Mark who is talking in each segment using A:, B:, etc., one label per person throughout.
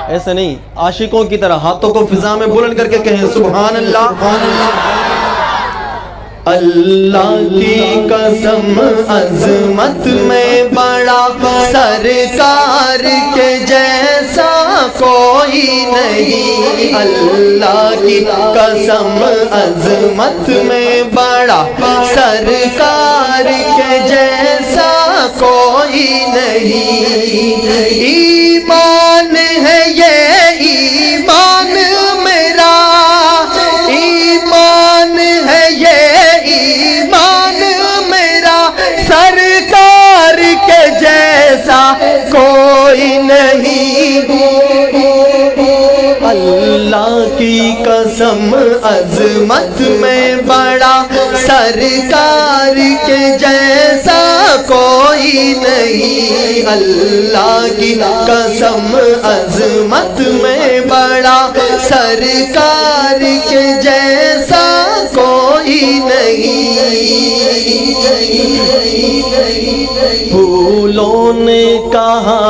A: ایسے نہیں، عاشقوں کی طرح ہاتھوں کو فضا میں بلند کر کے کہیں سبحان اللہ۔ اللہ کی قسم عظمت میں بڑا سرکار کے جیسا کوئی نہیں، اللہ کی قسم عظمت میں بڑا سرکار کے جیسا کوئی نہیں۔ ایمان ہے یہ ایمان میرا، ایمان ہے یہ ایمان میرا، سرکار کے جیسا کوئی نہیں۔ اللہ کی قسم عظمت میں بڑا سرکار کے جیسا کوئی نہیں، اللہ کی قسم عظمت میں بڑا سرکار کے جیسا کوئی نہیں۔ پھولوں نے کہا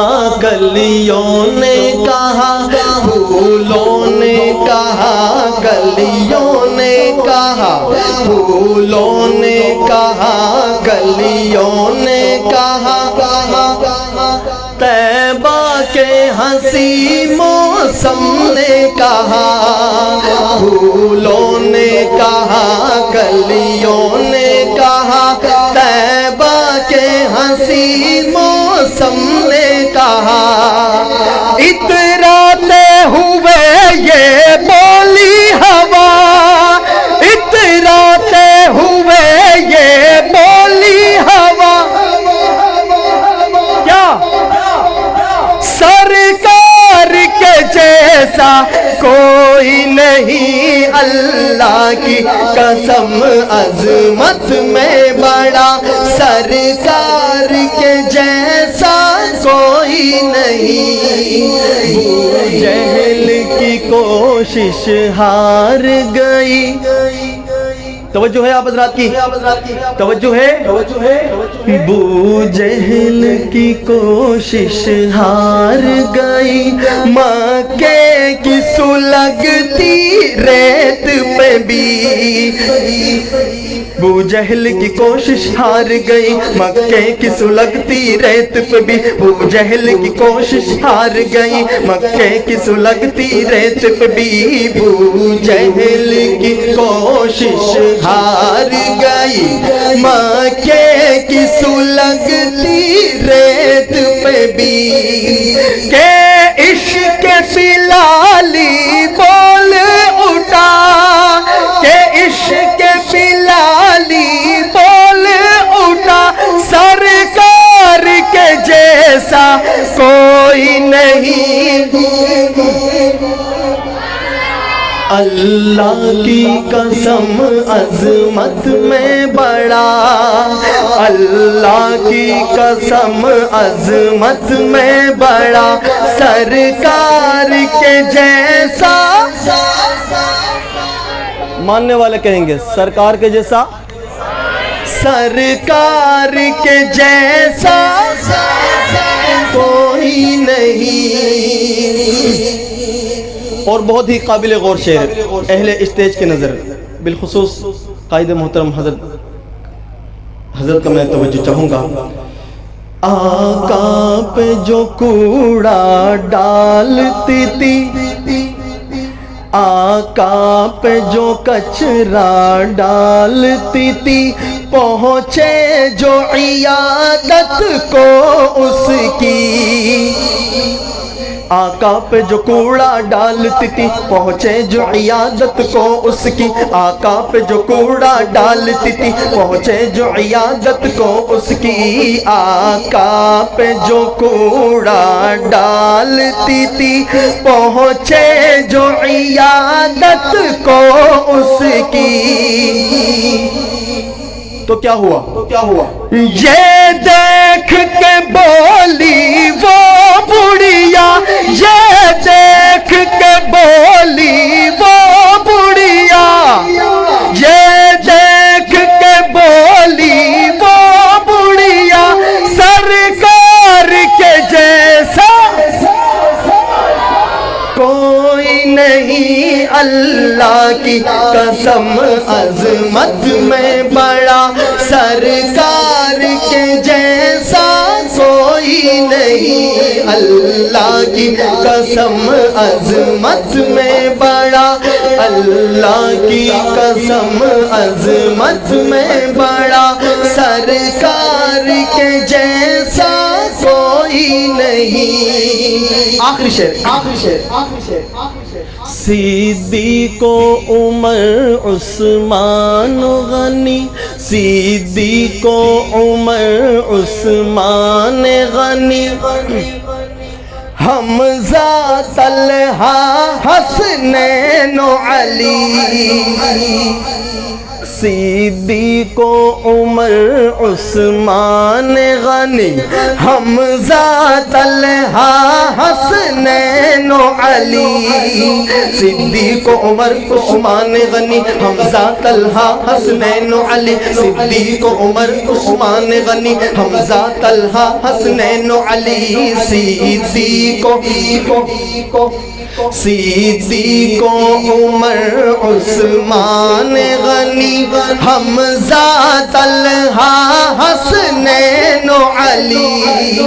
A: کلیوں نے کہا، پھولوں نے کہا کلیوں نے کہا، پھولوں نے کہا کلیوں نے کہا، طیبہ کے ہنسی موسم نے کہا، پھولوں نے کہا کلیوں نے کہا، طیبہ کے ہنسی موسم نے کہا، اتراتے ہوئے یہ بولی ہوا، اتراتے ہوئے یہ بولی ہوا، کیا سرکار کے جیسا کوئی نہیں، اللہ کی قسم عظمت میں بڑا سرکار کے جیسا کوئی نہیں۔ جہل کی کوشش ہار گئی، توجہ ہے آپ حضرات کی، توجہ ہے، بو جہل کی کوشش ہار گئی، مکے کی سلگتی ریت پہ بھی، بو جہل کی کوشش ہار گئی، مکے کی سلگتی ریت پہ بھی، بو جہل کی کوشش ہار گئی، مکے کی سلگتی ریت پہ بھی، بو جہل کی کوشش ہار گئی، مکے کی سلگتی ریت پہ بھی، کہ عشق بلالی بول اٹھا، کہ عشق بلالی بول اٹھا، سرکار کے جیسا کوئی نہیں۔ اللہ کی قسم عظمت میں بڑا، اللہ کی قسم عظمت میں بڑا سرکار کے جیسا، ماننے والے کہیں گے سرکار کے جیسا، سرکار کے جیسا کوئی نہیں۔ اور بہت ہی قابل غور شعر اہل اسٹیج کے نظر، بالخصوص قائد محترم حضرت کا میں توجہ چاہوں گا۔ آقا پہ جو کوڑا ڈالتی تھی، آقا پہ جو کچرا ڈالتی تھی، پہنچے جو عیادت کو اس کی، آقا پہ جو کوڑا ڈالتی تھی، پہنچے جو عیادت کو اس کی، آقا پہ جو کوڑا ڈالتی تھی، پہنچے جو عیادت کو اس کی، آقا پہ جو کوڑا ڈالتی تھی، پہنچے جو عیادت کو اس کی، تو کیا ہوا؟ یہ دیکھ کے بولی وہ بڑھیا، یہ دیکھ کے بولی وہ بڑھیا، یہ دیکھ کے بولی وہ بڑھیا، سرکار کے جیسا نہیں اللہ کی قسم عظمت میں بڑا سرکار کے جیسا کوئی نہیں اللہ کی قسم عظمت میں بڑا اللہ کی قسم عظمت میں بڑا سرکار کے جیسا کوئی نہیں آخری شعر صدیق و عمر عثمان غنی صدیق و عمر عثمان غنی حمزہ طلحہ حسنین و علی صدیق و عمر عثمان غنی حمزہ طلحہ حسنین و علی صدیق و عمر عثمان غنی حمزہ طلحہ حسنین و علی صدیق و عمر عثمان غنی حمزہ طلحہ حسنین و علی صدیق و عمر عثمان غنی حمزہ طلحہ حسنین و علی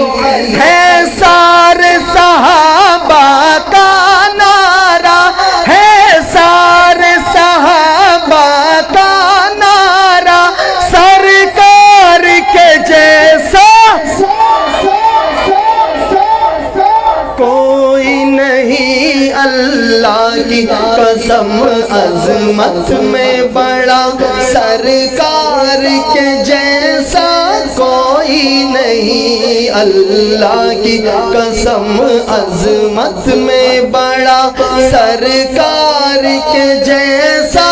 A: ہے سارے صحابہ کا نعرہ ہے سارے صحابہ کا نعرہ سرکار کے جیسا کوئی نہیں اللہ کی قسم عظمت میں بڑا سرکار کے جیسا کوئی نہیں اللہ کی قسم عظمت میں بڑا سرکار کے جیسا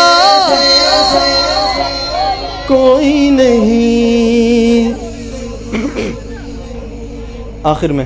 A: کوئی نہیں آخر میں